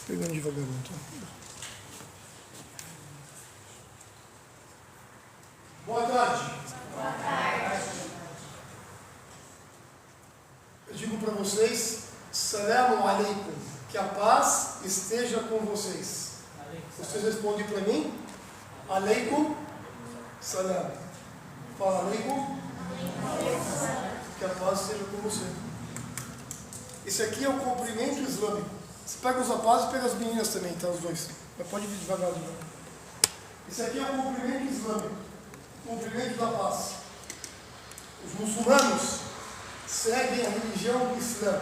Pegando devagarzinho, tá? Boa tarde. Boa tarde. Eu digo para vocês, Salamu alaikum, que a paz esteja com vocês. Vocês respondem para mim? Aleikum salam. Fala alaikum. Que a paz esteja com você. Esse aqui é o cumprimento islâmico. Você pega os rapazes e pega as meninas também, tá? Os dois. Mas pode vir devagar. Esse aqui é o cumprimento islâmico. O cumprimento da paz. Os muçulmanos seguem a religião do Islã.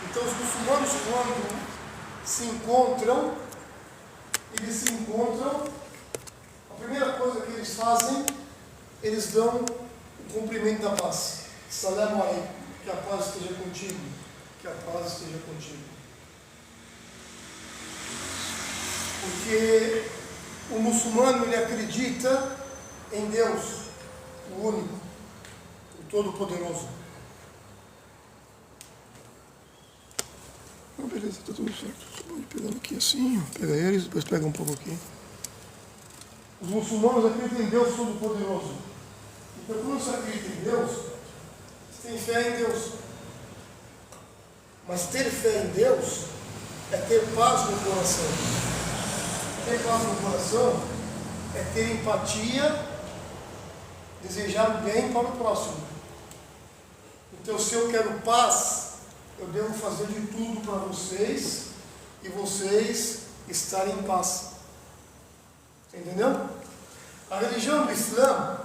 Então os muçulmanos, quando se encontram, a primeira coisa que eles fazem, eles dão o cumprimento da paz. Salamu alaikum, que a paz esteja contigo, que a paz esteja contigo. Porque o muçulmano, ele acredita em Deus, o único, o Todo-Poderoso. Oh, beleza, está tudo certo. Você pode pegar aqui assim, pega eles, depois pega um pouco aqui. Os muçulmanos acreditam em Deus Todo-Poderoso. Então, quando você acredita em Deus, você tem fé em Deus. Mas ter fé em Deus é ter paz no coração. Ter paz no coração é ter empatia, desejar o bem para o próximo. Então, se eu quero paz, eu devo fazer de tudo para vocês e vocês estarem em paz. Entendeu? A religião do Islã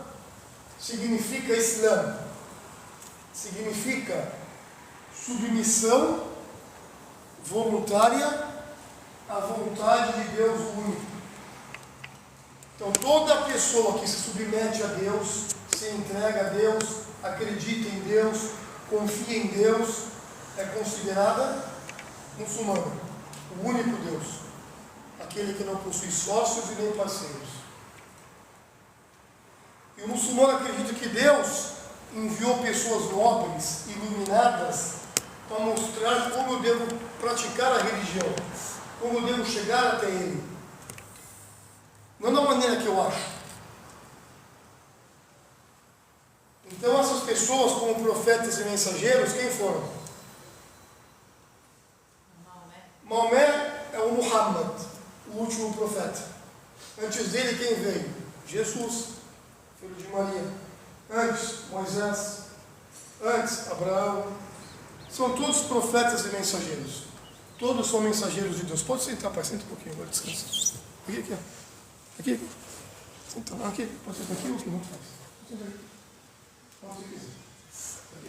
significa Islã. Significa submissão voluntária à vontade de Deus único. Então toda pessoa que se submete a Deus, se entrega a Deus, acredita em Deus, confia em Deus, é considerada muçulmana, o único Deus, aquele que não possui sócios e nem parceiros. E o muçulmano acredita que Deus enviou pessoas nobres, iluminadas, para mostrar como eu devo praticar a religião, como eu devo chegar até Ele. Não da maneira que eu acho. Então essas pessoas, como profetas e mensageiros, quem foram? Maomé é o Muhammad, o último profeta. Antes dele, quem veio? Jesus, filho de Maria. Antes, Moisés. Antes, Abraão. São todos profetas e mensageiros. Todos são mensageiros de Deus. Pode sentar, pai. Senta um pouquinho agora, descansa. Aqui, ó. Aqui. Senta lá, aqui. Pode sentar aqui ou não? Senta aqui. Onde você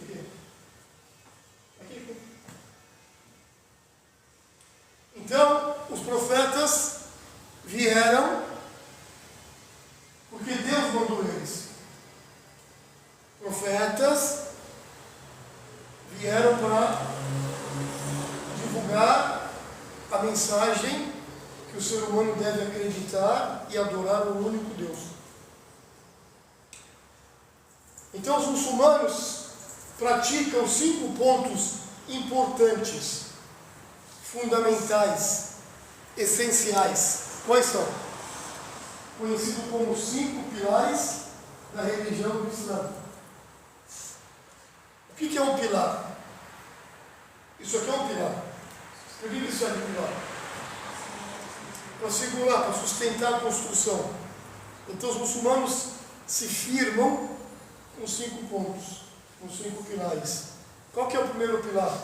quiser. Aqui. Então, os profetas vieram porque Deus mandou eles. Profetas vieram para divulgar a mensagem que o ser humano deve acreditar e adorar o único Deus. Então, os muçulmanos praticam 5 pontos importantes, fundamentais, essenciais. Quais são? Conhecido como 5 pilares da religião do Islã. O que é um pilar? Isso aqui é um pilar. Por que isso é de pilar? Para segurar, para sustentar a construção. Então os muçulmanos se firmam com 5 pontos, com 5 pilares. Qual que é o primeiro pilar?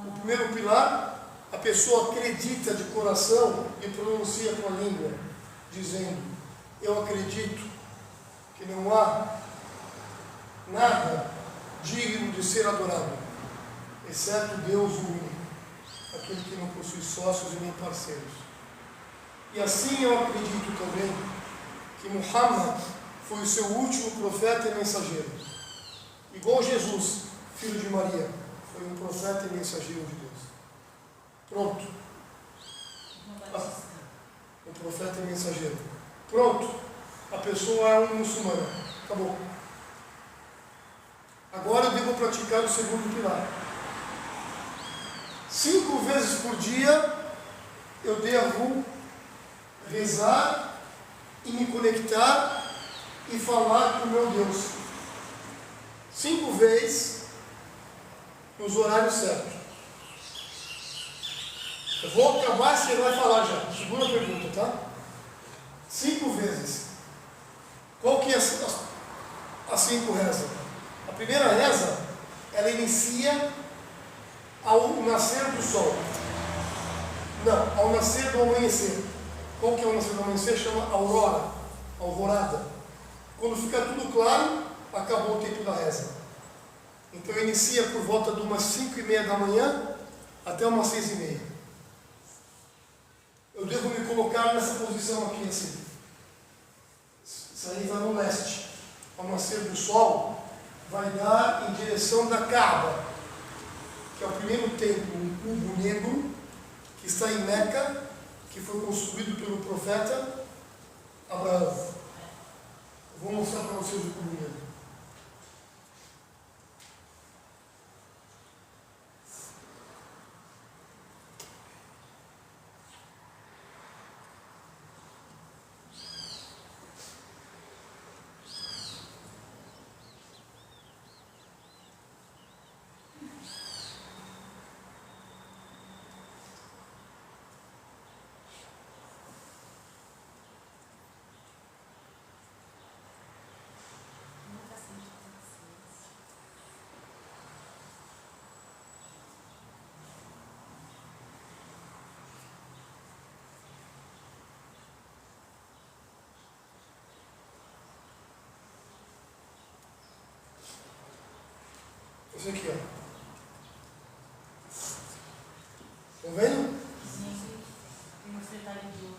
O primeiro pilar, a pessoa acredita de coração e pronuncia com a língua, dizendo: eu acredito que não há nada digno de ser adorado, exceto Deus único, aquele que não possui sócios e nem parceiros. E assim eu acredito também que Muhammad foi o seu último profeta e mensageiro. Igual Jesus, filho de Maria, foi um profeta e mensageiro de Deus. Pronto. Um profeta e mensageiro. Pronto. A pessoa é um muçulmano. Acabou. Agora eu devo praticar o segundo pilar. 5 vezes por dia eu devo rezar e me conectar e falar com o meu Deus. 5 vezes nos horários certos. Eu vou acabar e você vai falar já. Segunda pergunta, tá? 5 vezes. Qual que é as 5 rezas? A primeira reza, ela inicia ao nascer do sol. Não, ao nascer do amanhecer. Qual que é o nascer do amanhecer? Chama aurora, alvorada. Quando fica tudo claro, acabou o tempo da reza. Então inicia por volta de umas 5:30 da manhã até umas 6:30. Eu devo me colocar nessa posição aqui assim. Isso aí vai no leste. Ao nascer do sol, vai dar em direção da Kaaba, que é o primeiro templo, um cubo negro, que está em Meca, que foi construído pelo profeta Abraão. Eu vou mostrar para vocês o cubo negro. Isso aqui, ó. Estão vendo? Sim. Tem uma secretária de ouro.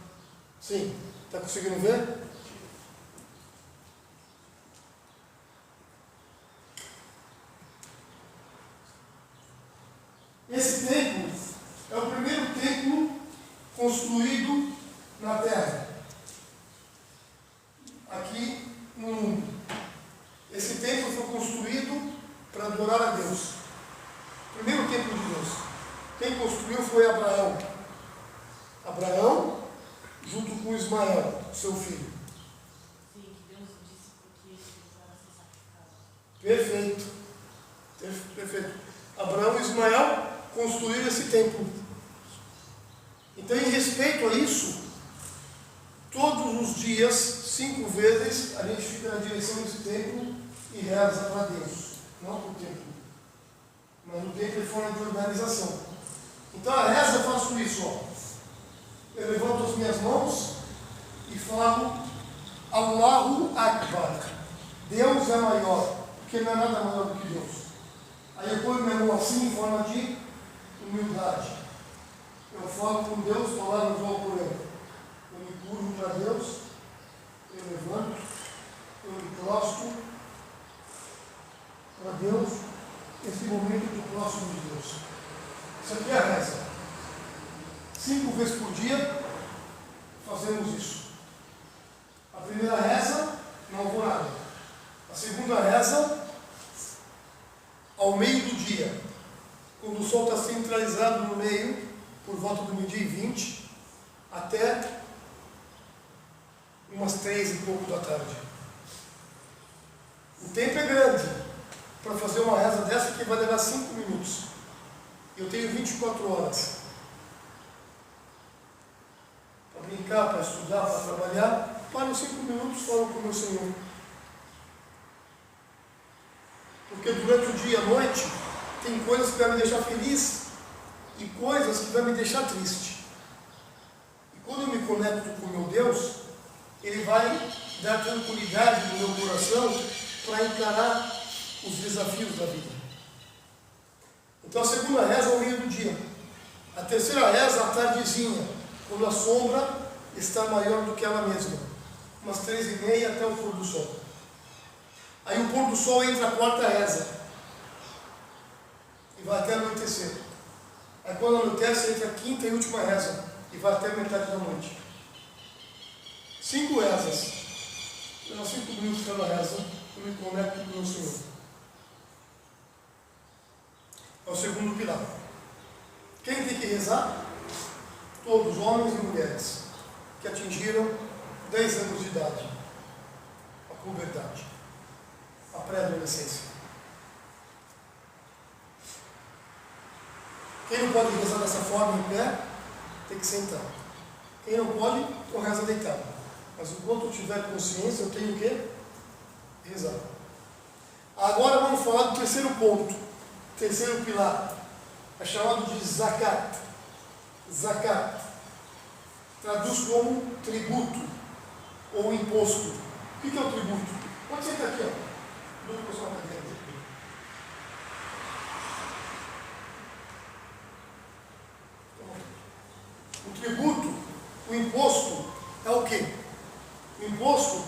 Sim. Está conseguindo ver? Esse templo é o primeiro templo construído na Terra, aqui no mundo. Esse templo foi construído para adorar a Deus. O primeiro templo de Deus. Quem construiu foi Abraão. Abraão, junto com Ismael, seu filho. Sim, que Deus disse porque eles precisavam ser sacrificados. Perfeito. Perfeito. Abraão e Ismael construíram esse templo. Então, em respeito a isso, todos os dias, 5 vezes, a gente fica na direção desse templo e reza para Deus. Não para o templo, mas o templo é forma de organização. Então, a reza eu faço isso, ó. Eu levanto as minhas mãos e falo Allahu Akbar. Deus é maior, porque não é nada maior do que Deus. Aí eu ponho minha mão assim em forma de humildade. Eu falo com Deus, palavras do Alcorão. Eu me curvo para Deus, eu levanto, eu me prostro para Deus, esse momento do próximo de Deus. Isso aqui é a reza. 5 vezes por dia fazemos isso. A primeira reza, na alvorada. A segunda reza, ao meio do dia, quando o sol está centralizado no meio, por volta do 12:20, até umas 3 e pouco da tarde. O tempo é grande para fazer uma reza dessa que vai levar 5 minutos. Eu tenho 24 horas. Para brincar, para estudar, para trabalhar, paro 5 minutos, falo com o meu Senhor. Porque durante o dia e a noite, tem coisas que vão me deixar feliz e coisas que vão me deixar triste. E quando eu me conecto com o meu Deus, Ele vai dar tranquilidade no meu coração para encarar os desafios da vida. Então a segunda reza é ao meio do dia. A terceira reza à tardezinha, quando a sombra está maior do que ela mesma. Umas 3:30 até o pôr do sol. Aí o pôr do sol entra a quarta reza. E vai até anoitecer. Aí quando anoitece, entra a quinta e última reza. E vai até a metade da noite. 5 rezas. Leva 5 minutos cada reza. Eu me conecto com o meu Senhor. É o segundo pilar. Quem tem que rezar? Todos, homens e mulheres, que atingiram 10 anos de idade, a puberdade, a pré-adolescência. Quem não pode rezar dessa forma em pé, tem que sentar. Quem não pode, então reza deitado. Mas enquanto eu tiver consciência, eu tenho que rezar. Agora vamos falar do terceiro ponto, terceiro pilar. É chamado de zakat. Zakat traduz como tributo ou imposto. O que é o tributo? Pode sentar aqui, ó. Do pessoal está aqui. O tributo, o imposto, é o quê? O imposto,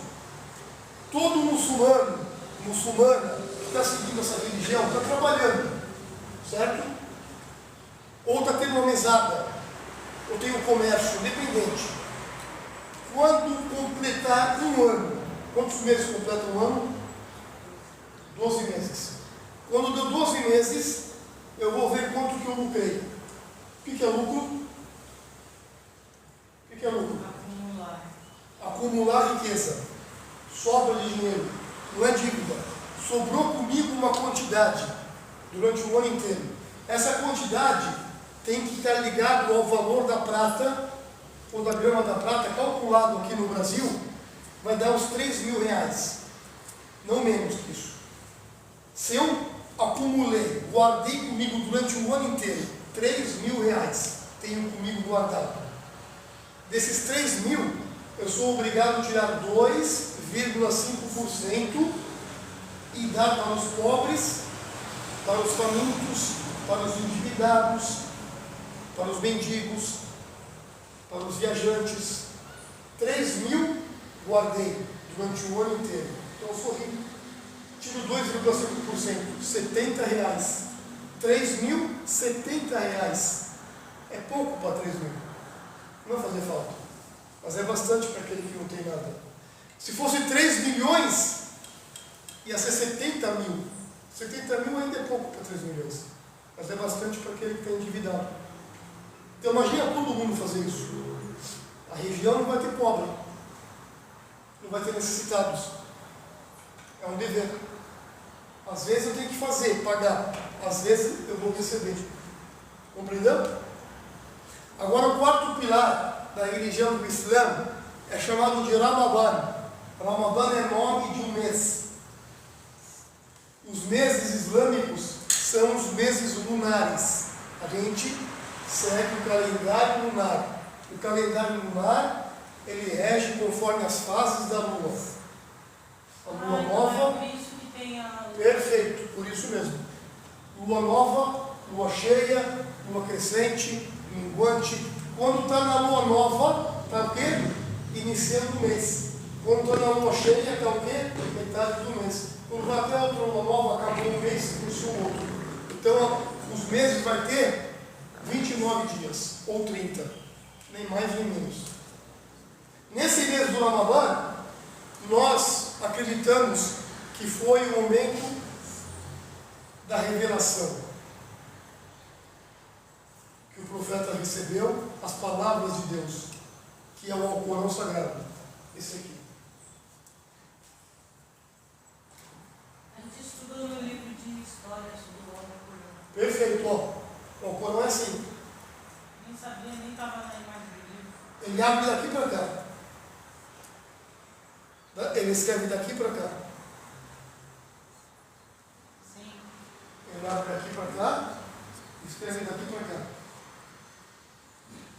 todo muçulmano, muçulmana que está seguindo essa religião, está trabalhando, certo? Ou está tendo uma mesada, ou tem um comércio independente. Quando completar um ano, quantos meses completa um ano? 12 meses. Quando deu 12 meses, eu vou ver quanto que eu lucrei. O que é lucro? O que é lucro? Acumular. Acumular riqueza. Sobra de dinheiro. Não é dívida. Sobrou comigo uma quantidade durante o ano inteiro. Essa quantidade tem que estar ligado ao valor da prata, ou da grama da prata, calculado aqui no Brasil, vai dar uns 3 mil reais. Não menos que isso. Se eu acumulei, guardei comigo durante o ano inteiro 3 mil reais, tenho comigo guardado. Desses 3 mil, eu sou obrigado a tirar 2,5% e dar para os pobres, para os famintos, para os endividados, para os mendigos, para os viajantes. 3 mil guardei durante o ano inteiro. Então eu sou rico. Tiro 2,5%, 70 reais. 3 mil, 70 reais. É pouco para 3 mil. Não vai fazer falta. Mas é bastante para aquele que não tem nada. Se fosse 3 milhões, ia ser 70 mil. 70 mil ainda é pouco para 3 milhões. Mas é bastante para aquele que está endividado. Então imagina todo mundo fazer isso. A região não vai ter pobre. Não vai ter necessitados. É um dever. Às vezes eu tenho que fazer, pagar. Às vezes eu vou receber. Compreendeu? Agora o quarto pilar da religião do Islã é chamado de Ramadã. Ramadã é nome de um mês. Os meses islâmicos são os meses lunares. A gente segue o calendário lunar. O calendário lunar, ele rege conforme as fases da lua. A lua nova... Por isso que tem a... Perfeito, por isso mesmo. Lua nova, lua cheia, lua crescente, minguante. Quando está na lua nova, está o quê? Iniciando o mês. Quando está na lua cheia, está o quê? Metade do mês. Quando vai até outra lua nova, acabou um mês, iniciou o outro. Então, os meses vai ter 29 dias, ou 30. Nem mais nem menos. Nesse mês do Ramadã, nós acreditamos que foi o momento da revelação. Que o profeta recebeu as palavras de Deus, que é o Alcorão Sagrado. Esse aqui. A gente estudou no livro de história sobre o Alcorão. Perfeito, ó. O Alcorão é assim. Nem sabia, nem estava na imagem do livro. Ele abre daqui para cá. Ele escreve daqui para cá. Sim. Ele abre daqui para cá e escreve daqui para cá.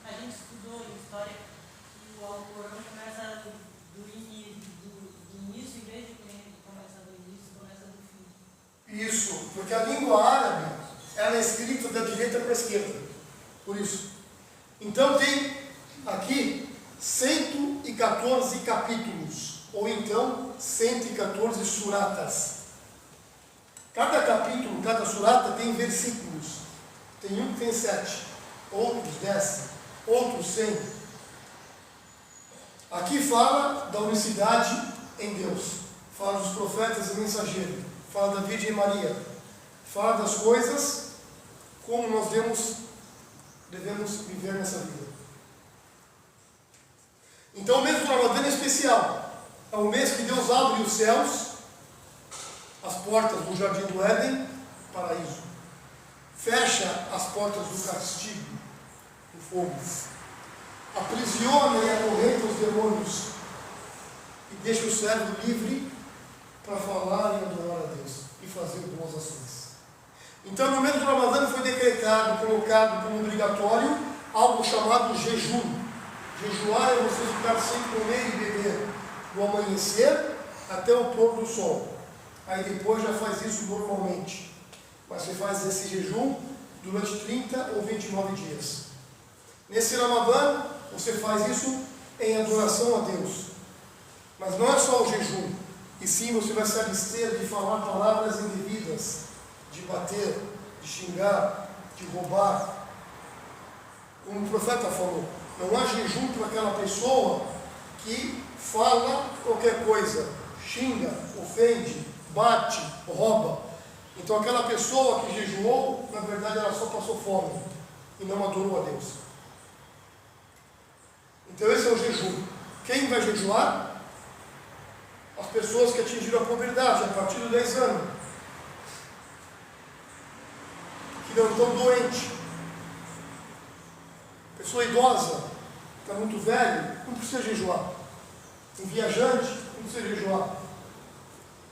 A gente estudou em história que o Alcorão começa do início, em vez de começar do início, começa do fim. Isso, porque a língua árabe, ela é escrita da direita para a esquerda. Por isso. Então tem aqui 114 capítulos, ou então 114 suratas. Cada capítulo, cada surata tem versículos. Tem um que tem 7, outros 10, outros 100. Aqui fala da unicidade em Deus. Fala dos profetas e mensageiros. Fala da Virgem Maria. Fala das coisas como nós vemos devemos viver nessa vida. Então o mês do Ramadã é especial. É um mês que Deus abre os céus, as portas do Jardim do Éden, paraíso. Fecha as portas do castigo, do fogo. Aprisiona e acorrenta os demônios e deixa o servo livre para falar e adorar a Deus e fazer boas ações. Então, no mês do Ramadã foi decretado, colocado como obrigatório, algo chamado jejum. Jejuar é você ficar sem comer e beber do amanhecer até o pôr do sol. Aí depois já faz isso normalmente. Mas você faz esse jejum durante 30 ou 29 dias. Nesse Ramadã, você faz isso em adoração a Deus. Mas não é só o jejum, e sim você vai se abster de falar palavras indevidas, de bater, de xingar, de roubar. Como o profeta falou, não há jejum para aquela pessoa que fala qualquer coisa, xinga, ofende, bate, rouba. Então aquela pessoa que jejuou, na verdade ela só passou fome e não adorou a Deus. Então esse é o jejum. Quem vai jejuar? As pessoas que atingiram a puberdade a partir dos 10 anos, que não estão doentes. Pessoa idosa, está muito velho, não precisa jejuar. Um viajante, não precisa jejuar.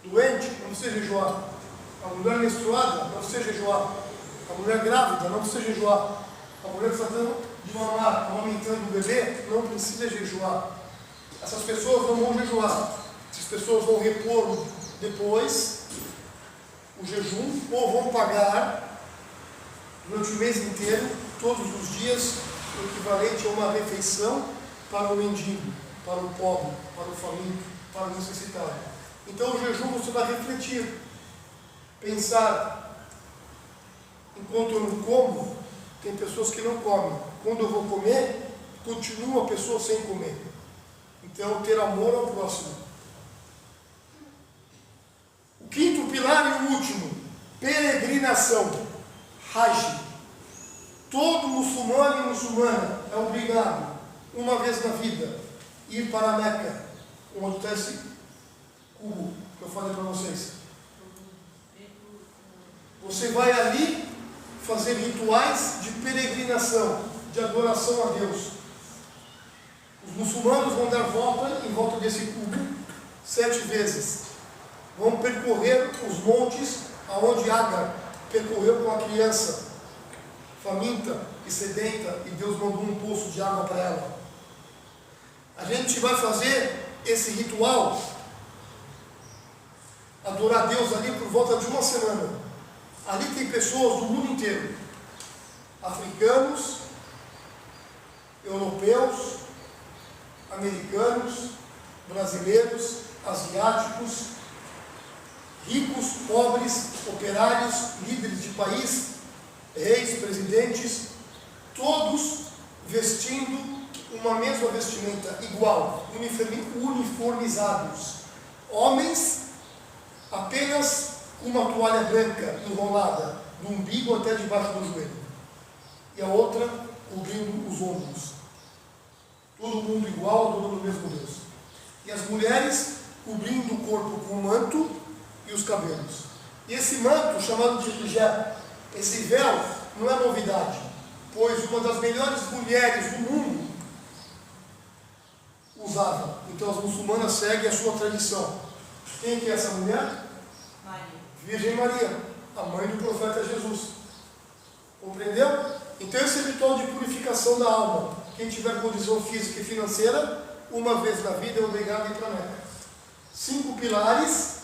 Doente, não precisa jejuar. A mulher menstruada, não precisa jejuar. A mulher grávida, não precisa jejuar. A mulher que está dando de mamar, amamentando o bebê, não precisa jejuar. Essas pessoas não vão jejuar. Essas pessoas vão repor depois o jejum, ou vão pagar durante o mês inteiro, todos os dias, o equivalente a uma refeição para o mendigo, para o pobre, para o faminto, para o necessitado. Então o jejum você vai refletir, pensar, enquanto eu não como, tem pessoas que não comem. Quando eu vou comer, continua a pessoa sem comer. Então ter amor ao próximo. O quinto pilar e o último, peregrinação, Hajj. Todo muçulmano e muçulmana é obrigado, uma vez na vida, ir para a Meca, onde está esse cubo que eu falei para vocês. Você vai ali fazer rituais de peregrinação, de adoração a Deus. Os muçulmanos vão dar volta em volta desse cubo 7 vezes. Vão percorrer os montes aonde Agar percorreu com a criança faminta e sedenta, e Deus mandou um poço de água para ela. A gente vai fazer esse ritual, adorar a Deus ali por volta de uma semana. Ali tem pessoas do mundo inteiro, africanos, europeus, americanos, brasileiros, asiáticos, ricos, pobres, operários, líderes de país, reis, presidentes, todos vestindo uma mesma vestimenta igual, uniformizados. Homens apenas com uma toalha branca enrolada do umbigo até debaixo do joelho, e a outra cobrindo os ombros. Todo mundo igual, adorando o mesmo Deus. E as mulheres cobrindo o corpo com o manto e os cabelos. E esse manto, chamado de hijab, esse véu, não é novidade, pois uma das melhores mulheres do mundo usava. Então as muçulmanas seguem a sua tradição. Quem que é essa mulher? Maria. Virgem Maria, a mãe do profeta Jesus. Compreendeu? Então esse ritual de purificação da alma, quem tiver condição física e financeira, uma vez na vida é obrigado a ir para a Meca. 5 pilares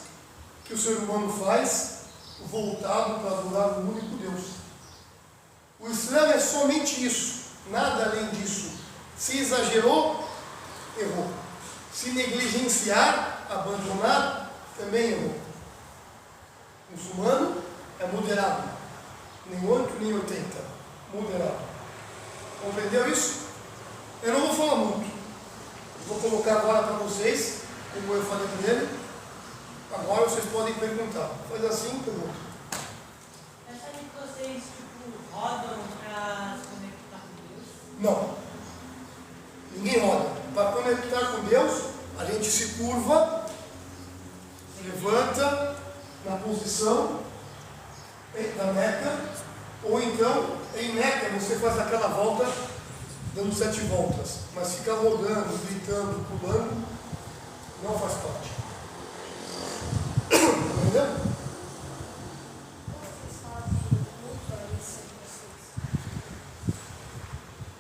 que o ser humano faz voltado para adorar o único Deus. O Islã é somente isso, nada além disso. Se exagerou, errou. Se negligenciar, abandonar, também errou. O muçulmano é moderado, nem 8 nem 80, moderado. Compreendeu isso? Eu não vou falar muito. Vou colocar agora para vocês, como eu falei para ele. Agora vocês podem perguntar. Faz assim, pergunta. Essa que vocês rodam para se conectar Não. Ninguém roda. Para conectar com Deus, a gente se curva, levanta na posição da Meca, ou então em Meca você faz aquela volta dando 7 voltas, mas ficar rodando, gritando, pulando, não faz parte. Entendeu?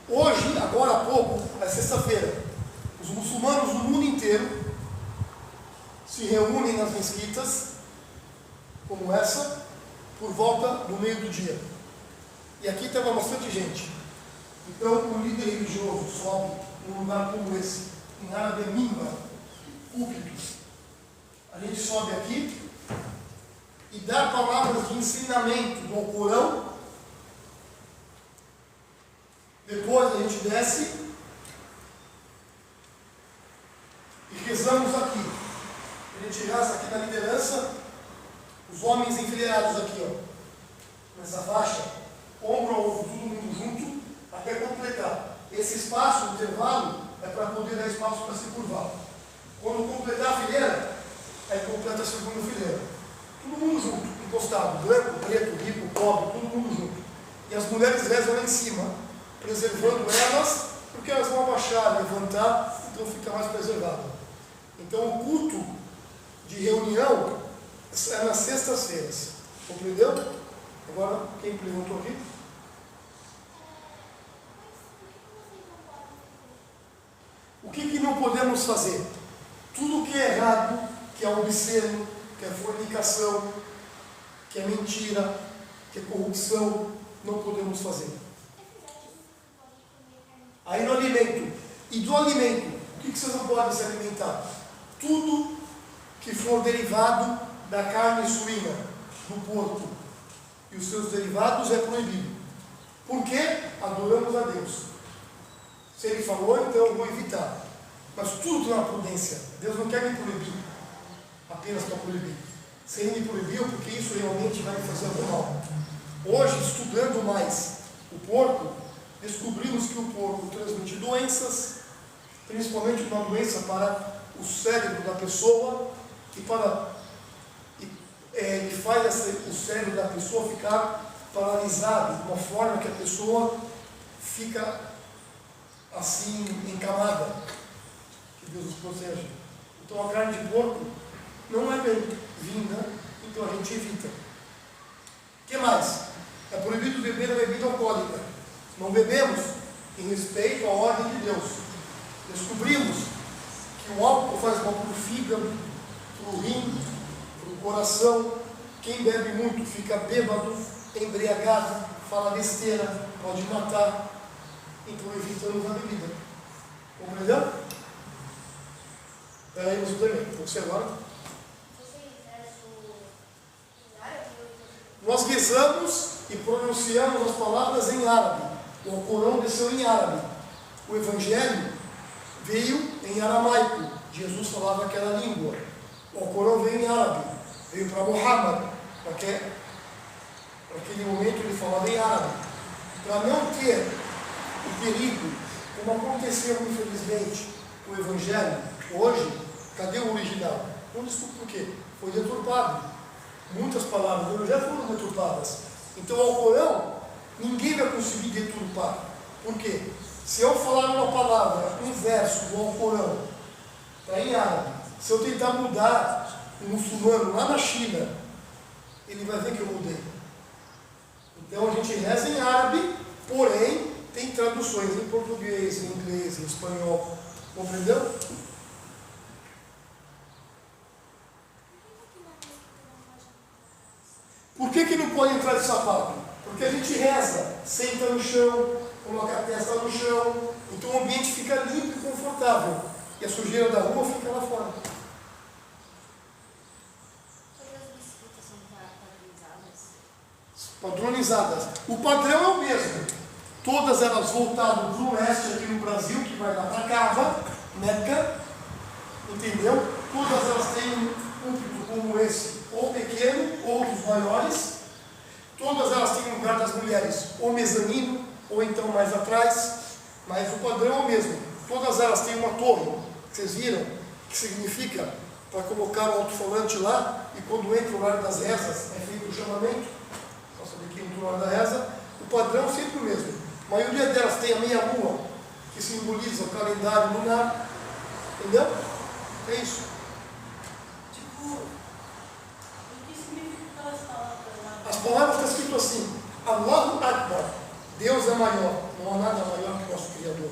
Hoje, agora há pouco, é sexta-feira, os muçulmanos do mundo inteiro se reúnem nas mesquitas, como essa, por volta do meio do dia. E aqui estava bastante gente. Então, o líder religioso sobe num lugar como esse, em árabe mimbar, púlpito. A gente sobe aqui e dá palavras de ensinamento do Alcorão. Depois a gente desce e rezamos aqui. A gente reza aqui na liderança, os homens enfileirados aqui, ó, nessa faixa, ombro a ombro, todo mundo junto, até completar. Esse espaço, o intervalo, é para poder dar espaço para se curvar. Quando completar a fileira, aí completa a segunda fileira. Todo mundo junto, encostado, branco, preto, rico, pobre, todo mundo junto. E as mulheres rezam lá em cima, preservando elas, porque elas vão abaixar, levantar, então fica mais preservado. Então o culto de reunião é nas sextas-feiras. Compreendeu? Agora, quem perguntou aqui? O que não podemos fazer? Tudo que é errado, que é obsceno, que é fornicação, que é mentira, que é corrupção, não podemos fazer. Aí no alimento. E do alimento, o que vocês não podem se alimentar? Tudo que for derivado da carne suína, do porco e os seus derivados é proibido. Por quê? Adoramos a Deus. Se Ele falou, então eu vou evitar. Mas tudo tem uma prudência. Deus não quer me proibir apenas para proibir. Se Ele me proibiu, porque isso realmente vai me fazer algum mal. Hoje, estudando mais o porco, descobrimos que o porco transmite doenças, principalmente uma doença para o cérebro da pessoa ele faz o cérebro da pessoa ficar paralisado, de uma forma que a pessoa fica assim, encamada. Que Deus nos proteja. Então a carne de porco não é bem-vinda, então a gente evita. O que mais? É proibido beber a bebida alcoólica. Não bebemos em respeito à ordem de Deus. Descobrimos que o álcool faz mal para o fígado, para o rim, para o coração. Quem bebe muito fica bêbado, embriagado, fala besteira, pode matar. Então evitamos a bebida. Compreendeu? Peraí, você também. Você agora? Nós rezamos e pronunciamos as palavras em árabe. O Alcorão desceu em árabe. O Evangelho veio em aramaico. Jesus falava aquela língua. O Alcorão veio em árabe. Veio para Muhammad. Naquele momento ele falava em árabe. Para não ter o perigo, como aconteceu infelizmente com o Evangelho, hoje, cadê o original? Não desculpe por quê? Foi deturpado. Muitas palavras do Evangelho foram deturpadas. Então o Alcorão, ninguém vai conseguir deturpar. Por quê? Se eu falar uma palavra, um verso do Alcorão, está em árabe, se eu tentar mudar um muçulmano lá na China, ele vai ver que eu mudei. Então a gente reza em árabe, porém tem traduções em português, em inglês, em espanhol. Compreendeu? Por que não pode entrar de sapato? Porque a gente reza, senta no chão, coloca a testa no chão, então o ambiente fica limpo e confortável. E a sujeira da rua fica lá fora. Todas as mesquitas são padronizadas? Padronizadas. O padrão é o mesmo. Todas elas voltadas para o oeste aqui no Brasil, que vai lá para Cava, Meca, entendeu? Todas elas têm um púlpito como esse, ou pequeno, outros maiores. Todas elas têm um lugar das mulheres, ou mezanino, ou então mais atrás. mas o padrão é o mesmo. Todas elas têm uma torre, vocês viram, que significa para colocar o alto-falante lá, e quando entra o horário das rezas, é feito o chamamento, para saber quem entra o horário da reza. O padrão é sempre o mesmo. A maioria delas tem a meia-lua, que simboliza o calendário lunar, entendeu? É isso. Tipo, o que significa aquelas palavras lá? As palavras estão escrito assim: Allahu Akbar, Deus é maior, não há nada maior que o nosso Criador.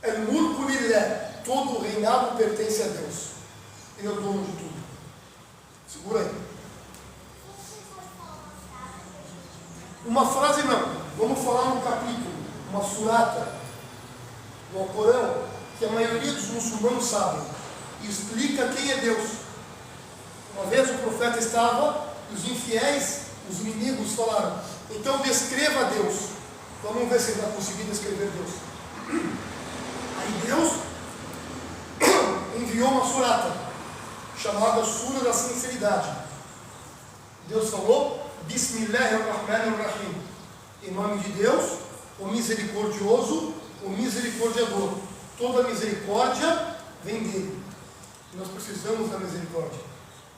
El-Mulku Lillah, todo o reinado pertence a Deus. Ele é o dono de tudo. Segura aí. Uma frase não, vamos falar um capítulo, uma surata no Alcorão, que a maioria dos muçulmanos sabem, e explica quem é Deus. Uma vez o profeta estava, e os infiéis, os inimigos falaram: então descreva Deus. Vamos ver se ele vai conseguir descrever Deus. Aí Deus enviou uma surata, chamada Sura da Sinceridade. Deus falou: Bismillahirrahmanirrahim, em nome de Deus, o misericordioso, o misericordiador. Toda misericórdia vem dele. Nós precisamos da misericórdia.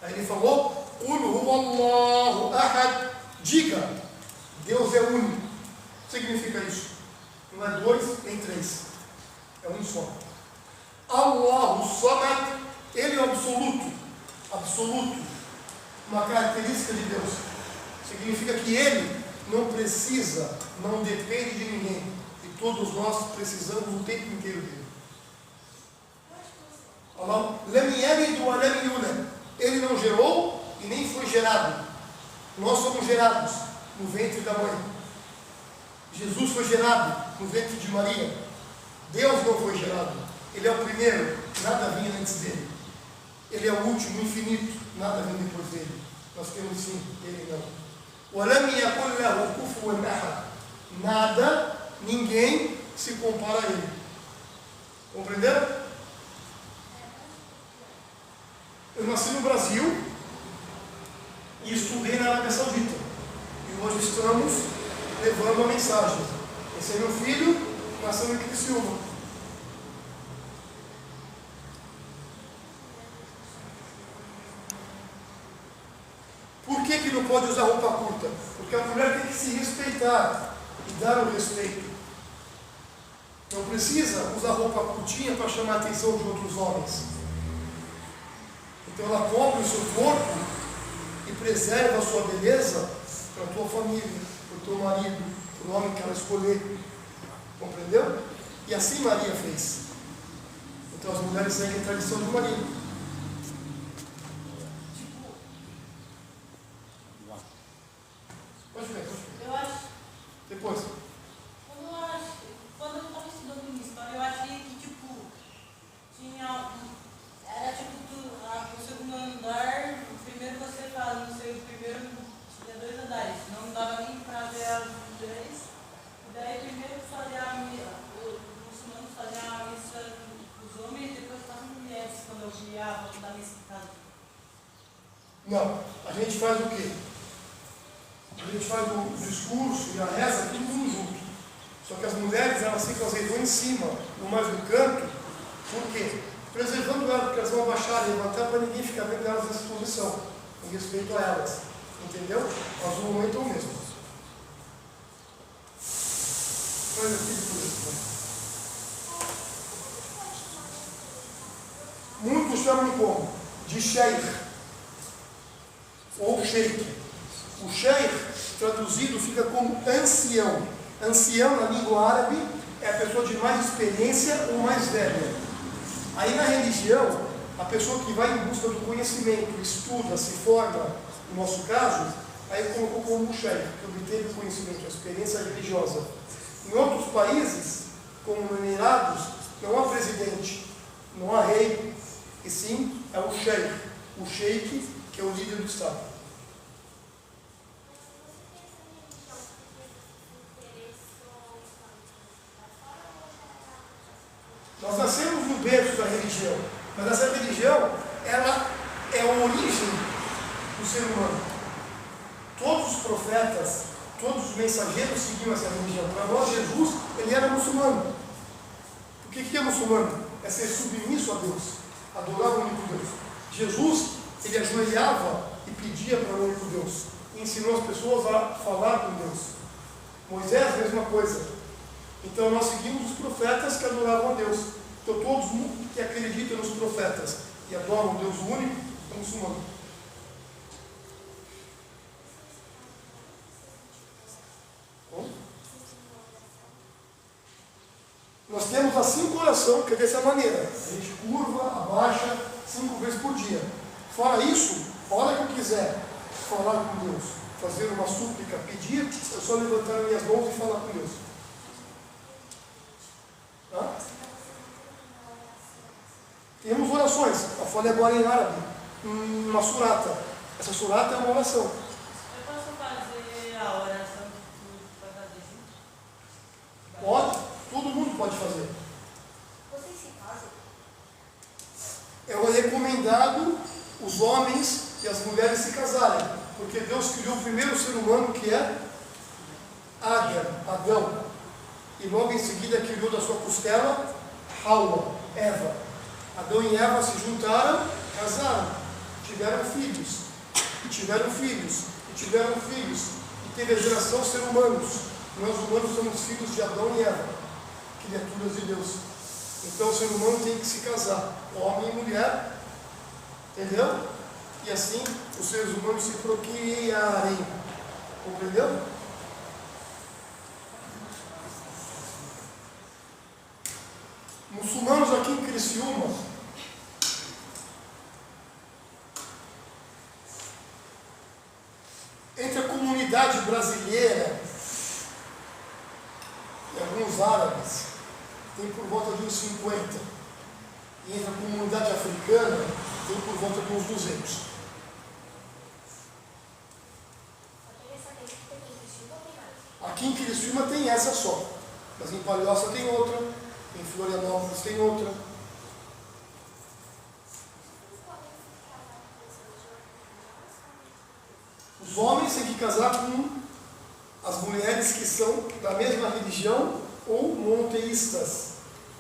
Aí ele falou: Qul huwallahu ahad, diga, Deus é único. O que significa isso? Não é dois, nem três, é um só. Allahu samad, ele é o absoluto, absoluto, uma característica de Deus. Significa que ele não precisa, não depende de ninguém, e todos nós precisamos o tempo inteiro dele. Lam yalid wa lam yulad, ele não gerou e nem foi gerado. Nós somos gerados no ventre da mãe. Jesus foi gerado no ventre de Maria. Deus não foi gerado. Ele é o primeiro, nada vinha antes dele. Ele é o último, o infinito, nada vem depois dele. Nós temos sim, ele não. وَلَمْ يَكُنْ لَهُ كُفُوًا أَحَدٌ, nada, ninguém se compara a ele. Compreenderam? Eu nasci no Brasil e estudei na Arábia Saudita. E hoje estamos levando a mensagem. Esse é meu filho, nasceu em Criciúma. Por que não pode usar roupa curta? Porque a mulher tem que se respeitar e dar o respeito. Não precisa usar roupa curtinha para chamar a atenção de outros homens. Então ela cobre o seu corpo e preserva a sua beleza para a tua família, para o teu marido, para o homem que ela escolher. Compreendeu? E assim Maria fez. Então as mulheres seguem a tradição do marido. Eu acho. Depois. Quando eu estava estudando em história, eu achei que, tipo, tinha. Era tipo, o segundo andar, primeiro você fala, não sei, o primeiro tinha 2 andares, não dava nem para ver as mulheres. E daí primeiro fazia a missa, os muçulmanos faziam a missa os homens e depois para as mulheres, quando eu via a volta da missa em casa. Não, a gente faz o quê? A gente faz o discurso e a reza, todo mundo junto. Só que as mulheres, elas ficam às vezes em cima, ou mais no canto. Por quê? Preservando elas, porque elas vão abaixar e levantar para ninguém ficar vendo elas nessa posição, em respeito a elas. Entendeu? Mas o momento é o mesmo. Faz aqui depois isso. Muitos chamam como? De sheikh. Ou sheikh. O sheikh, traduzido, fica como ancião. Ancião, na língua árabe, é a pessoa de mais experiência ou mais velha. Aí na religião, a pessoa que vai em busca do conhecimento, estuda, se forma, no nosso caso, aí colocou como sheikh, que obteve o conhecimento, a experiência religiosa. Em outros países, como no Emirados, não há presidente, não há rei, e sim é o sheikh, que é o líder do Estado. Nós nascemos no berço da religião, mas essa religião, ela é a origem do ser humano. Todos os profetas, todos os mensageiros seguiam essa religião. Para nós, Jesus, ele era muçulmano. O que é muçulmano? É ser submisso a Deus, adorar o único Deus. Jesus, ele ajoelhava e pedia para o único Deus, e ensinou as pessoas a falar com Deus. Moisés, mesma coisa. Então nós seguimos os profetas que adoravam a Deus. Então todos que acreditam nos profetas e adoram o Deus único, é muçulmano. Nós temos a 5 orações, que é dessa maneira. A gente curva, abaixa 5 vezes por dia. Fora isso, a hora que eu quiser falar com Deus, fazer uma súplica, pedir, é só levantar minhas mãos e falar com Deus. Tá? Temos orações. Eu falei agora em árabe, uma surata. Essa surata é uma oração. Eu posso fazer a oração que tu vai fazer junto? Pode. Todo mundo pode fazer. Vocês se casam? É recomendado os homens e as mulheres se casarem, porque Deus criou o primeiro ser humano, que é Adão, e logo em seguida criou da sua costela Hawa, Eva. Adão e Eva se juntaram, casaram, tiveram filhos, e tiveram filhos, e tiveram filhos, e teve a geração ser humanos. Nós humanos somos filhos de Adão e Eva, criaturas de Deus. Então o ser humano tem que se casar, homem e mulher, entendeu? E assim os seres humanos se procriarem, compreendeu? Muçulmanos aqui em Criciúma, entre a comunidade brasileira e alguns árabes, tem por volta de uns 50. E entre a comunidade africana, tem por volta de uns 200. Aqui em Criciúma tem essa só. Mas em Palhoça tem outra, em Florianópolis tem outra. Os homens têm que casar com as mulheres que são da mesma religião ou monoteístas,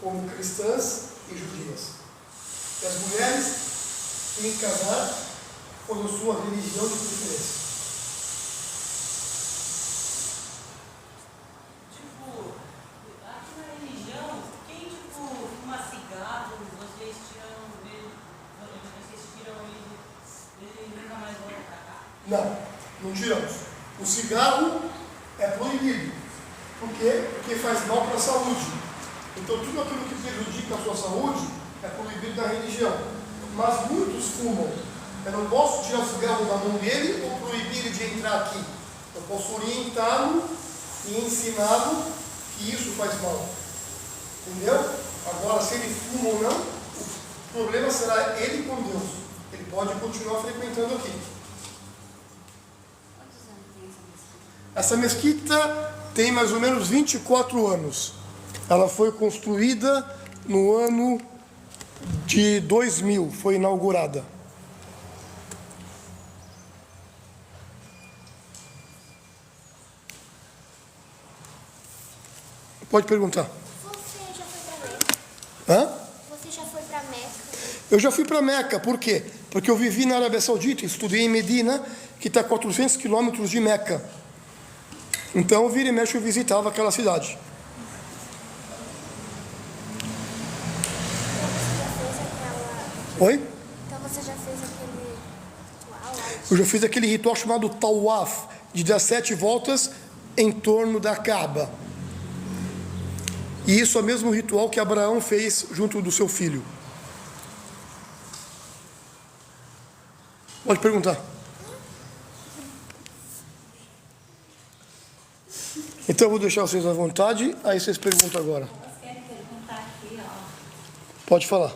como cristãs e judias. E as mulheres têm que casar com a sua religião de preferência. Tipo, aqui na religião, quem fuma cigarro, vocês tiram ele nunca mais volta pra cá? Não tiramos. O cigarro é proibido. Por quê? Porque faz mal para a saúde. Então tudo aquilo que prejudica a sua saúde é proibido na religião. Mas muitos fumam. Eu não posso tirar o cigarro da mão dele ou proibir ele de entrar aqui. Eu posso orientá-lo e ensiná-lo que isso faz mal. Entendeu? Agora, se ele fuma ou não, o problema será ele com Deus. Ele pode continuar frequentando aqui. Essa mesquita tem mais ou menos 24 anos. Ela foi construída no ano de 2000, foi inaugurada. Pode perguntar. Você já foi para Meca? Hã? Você já foi para Meca? Eu já fui para Meca, por quê? Porque eu vivi na Arábia Saudita, estudei em Medina, que está a 400 quilômetros de Meca. Então, vira e mexe, eu visitava aquela cidade. Oi? Então você já fez aquele ritual lá? Eu já fiz aquele ritual chamado Tawaf, de 17 voltas em torno da Kaaba. E isso é o mesmo ritual que Abraão fez junto do seu filho. Pode perguntar. Então eu vou deixar vocês à vontade, aí vocês perguntam agora. Elas querem perguntar aqui, ó. Pode falar.